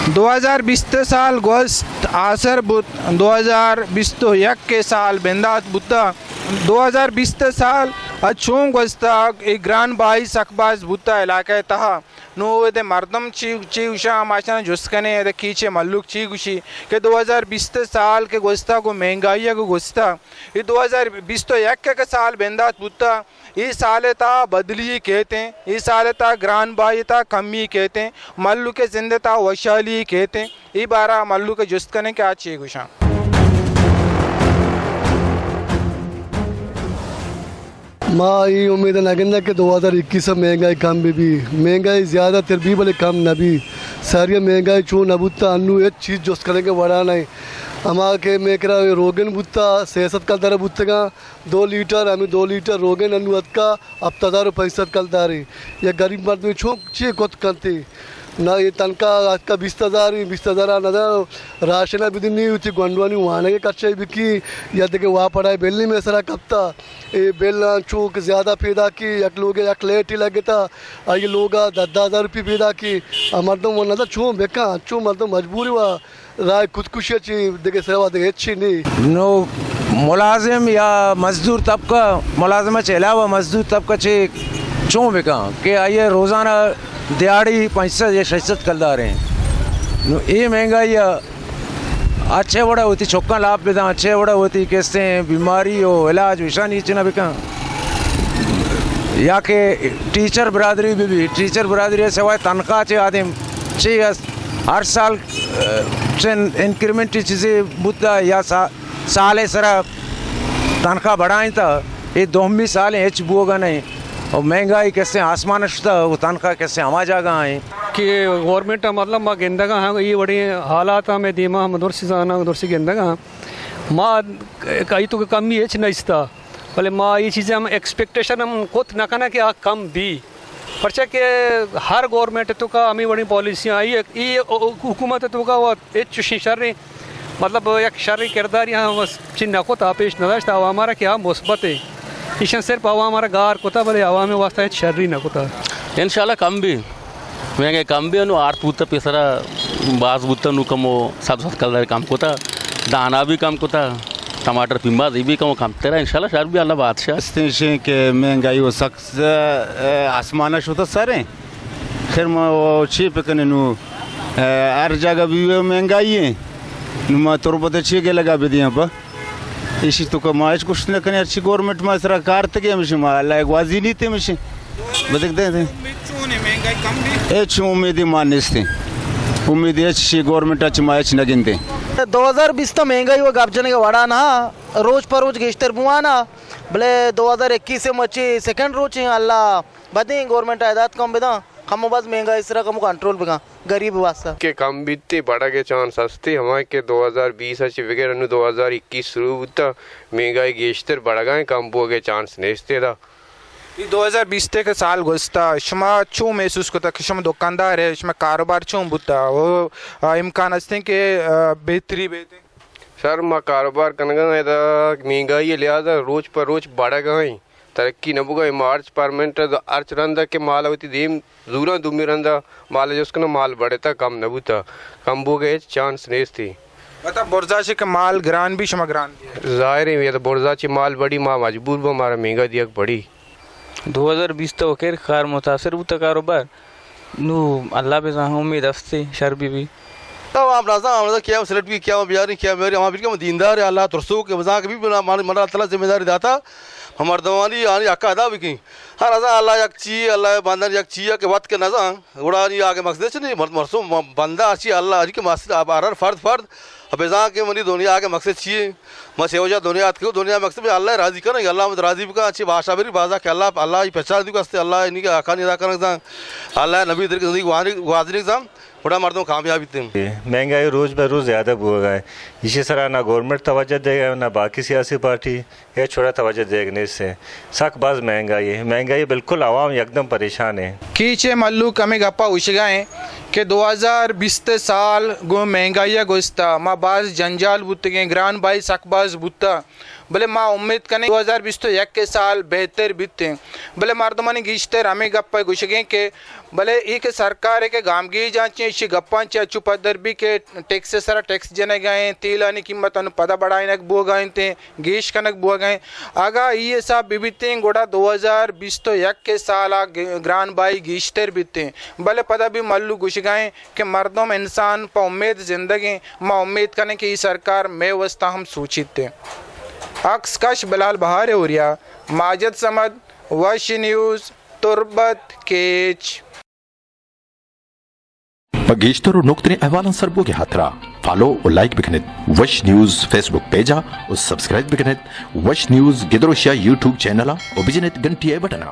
2020 साल गोस्त आसर बुत 2020 के साल बेंदात बुता 2020 साल अच्छों गोस्ता एक ग्रान बाई सकबाज बुता इलाके तहा नो दे मर्दम ची उषा माशा जुस्कने दे कीचे मल्लुक ची गुशी के 2020 साल के गोस्ता को महंगाई को गोस्ता ये 2020 के साल बेंदात बुता ये साल ता बदली कहते हैं, ये साल ता ग्रान बाई ता कमी कहते हैं, मल्लू के जिंदे ता वशाली कहते हैं। ये बारा मल्लू के जुस्त करने क्या चाहिए गुशा माँ ये उम्मीद है कि 2021 महंगाई कम भी महंगाई ज़्यादा तरबी भले कम न भी सारी महंगाई चो नबूता अन्नू एक चीज़ जोश करेंगे बड़ा नहीं हमारे के मेकरा रोगन बुत्ता सेसत कल दारे बुत्तेगा 2 लीटर हमें 2 लीटर रोगन अन्नू का अब तदारो पैसत कल दारे या गरीब मर्द में छो चे कोत करते ना ये तनका आज का 20,000 ना राशन भी दिन नहीं होती गंडवानी वहाँ के कच्चे भी की या देखे वहाँ पढ़ाई बेलनी में सरा कपता ये बेल चूक ज़्यादा पैदा की एक लोग एक लेट ही लगे था ये लोग 10,000 रुपये पैदा की मर्दों वो ना छू बेका छू मर्दों मजबूरी हुआ राय खुदकुशी अच्छी देखे सेवा देखे अच्छी नहीं नो मुलाजिम या मजदूर तबका मुलाजमत के अलावा मजदूर तबका चे चूँ बेका कि आइए रोज़ाना दिहाड़ी 65 या 66 कलदार हैं ये महंगाई अच्छे बड़ा होती छोक्का लाभ बेदा अच्छे बड़ा होती कैसे बीमारी हो इलाज विशा नीचे ना बिका या के टीचर बरादरी भी टीचर बरादरी सिवाय तनख्वाह चे आदम चे हर साल इंक्रीमेंट चीज़ें बुद्धा या साल सरा तनख्वाह बढ़ाएं था ये 2 साल एच बोगा नहीं और महंगाई कैसे आसमान वो तनख्वाह कैसे हमा जागा है कि गवर्नमेंट मतलब माँ गेंदगा हाँ ये बड़ी हालात में दीमा मदरसी जाना मदरसी गेंदगा माँ कहीं तो कमी है नहीं भले माँ ये चीज़ें हम एक्सपेक्टेशन हम खुद न करना कि कम भी पर्चा के हर गवर्नमेंट तो का हमें बड़ी पॉलिसियाँ आई ये हुकूमत तो का वो एक शर्री मतलब एक शर्री किरदार यहाँ चिन्ह को था पेश नदाश था हमारा क्या मुस्बत है इशन सिर्फ हवा हमारा गार कोता भले हवा में वास्ता है शर्री न कोता इंशाल्लाह कम भी महंगे कम भी नु आठ पुत्त पेसरा बास बुत्त नु कमो सब कल कम कोता दाना भी कम कोता टमाटर पिम्बा भी कम कम तेरा इंशाल्लाह शर भी अल्लाह बादशाह स्टेशन के महंगाई वो सख्त आसमान होता सारे खैर वो चीप कने नु हर जगह भी महंगाई है नु मैं तुरबत अच्छी के लगा भी दिया पर इसी तो कमाइश कुछ न करने अच्छी गवर्नमेंट में सरकार तक है मिशन माला एक वाजी नहीं थे मिशन बदकते थे एच उम्मीद मानिस थे उम्मीद अच्छी गवर्नमेंट अच्छी माइश न गिनते 2020 तो महंगाई वो गापजने का वड़ा ना रोज पर रोज गेस्टर बुआ ना भले 2021 से मची सेकंड रोज अल्लाह बदी गवर्नमेंट आयदात कम बेदा हम बस महंगाई इस तरह कम कंट्रोल बेगा गरीब वास्ता के कम बीतते बड़ा के चांस हस्ते हमारे के 2020 अच्छे वगैरह नु 2021 शुरू होता महंगाई गेस्टर बढ़ गए कम हो के चांस नेस्ते था ये 2020 के साल गुस्ता शमा चू महसूस करता कि शमा दुकानदार है शमा कारोबार चू बुता वो इम्कान हस्ते के बेहतरी बेहते सर माँ कारोबार कनगा महंगाई लिहाजा रोज पर रोज बढ़ गए तरक्की न बुगा मार्च परमेंट अर्च रंदा के माल होती दीम दूरा दुमी रंदा माल जिसका माल बढ़े था कम न बुता कम बो गए चांस नेस थी बता बोरजाची का माल ग्रान भी शमा ग्रान जाहिर है ये तो बोरजाची माल बड़ी माँ मजबूर बो हमारा महंगा दिया बड़ी 2020 तो खैर खार मुतासर बुता कारोबार नु अल्लाह पे उम्मीद हफ्ते शर भी तब आप राजा हमारा क्या सेलेक्ट भी क्या बिहारी क्या मेरे हमारे क्या दीनदार है अल्लाह तरसो के वजह के भी मरा अल्लाह जिम्मेदारी दाता हमारे दवानी यानी अक्का अदा भी की हर राजा अल्लाह एक ची अल्लाह बंदर एक ची के बात के नजा उड़ा नहीं आगे मकसद से नहीं मरसो बंदा अच्छी अल्लाह आज के मकसद अब हर फर्द अब जहाँ के मनी दुनिया आगे मकसद चाहिए मैं सेवजा दुनिया क्यों दुनिया मकसद में अल्लाह राजी कर अल्लाह मत राजी का अच्छी भाषा भी बाजा के अल्लाह अल्लाह पहचान दी वास्ते अल्लाह इन्हीं का अखा नहीं अदा कर अल्लाह नबी इधर की जिंदगी वाजरी एग्जाम बड़ा मर्दों कामयाबी थे महंगाई रोज़ ब रोज़ ज़्यादा हुआ है इसी तरह ना गवर्नमेंट तवज्जो देगा ना बाकी सियासी पार्टी ये छोड़ा तवज्जो देने से सख्त बाज महंगाई बिल्कुल आवाम एकदम परेशान है कीचे मल्लू कमी गप्पा उछगाएं कि 2020 साल गो महंगाई गुस्ता माँ बाज जंजाल बुत्ते ग्रान बाई सकबाज बुत्ता भले माँ उम्मीद करें 2020 तो यक के साल बेहतर बीते भले मर्दमानी गिश्तर हमें गप्पा घुसगे के भले एक सरकार है के गामगी जांचे इसी गप्पा अच्छू पदर भी के टैक्स सारा टैक्स जने गए तेल आने कीमत अनु पदा बढ़ाए नक बुआ गए थे गेश कनक बुआ गए आगा ये सब बीते गोड़ा 2020 तो यक के साल आ ग्रान बाई गिश्तर बीते भले पदा भी मल्लू घुस गए कि मर्दों में इंसान पर उम्मीद जिंदगी माँ उम्मीद करें कि ये सरकार में वस्ता हम सूचित थे अक्स कश बिलाल बहार उरिया माजिद समद वश न्यूज़ तुर्बत केच Pagishtar nuktrin ahwalan sarbo ke hatra follow or like biknet Wash News Facebook page or subscribe biknet Wash News gedrosha YouTube channel or bijinet gantiye butana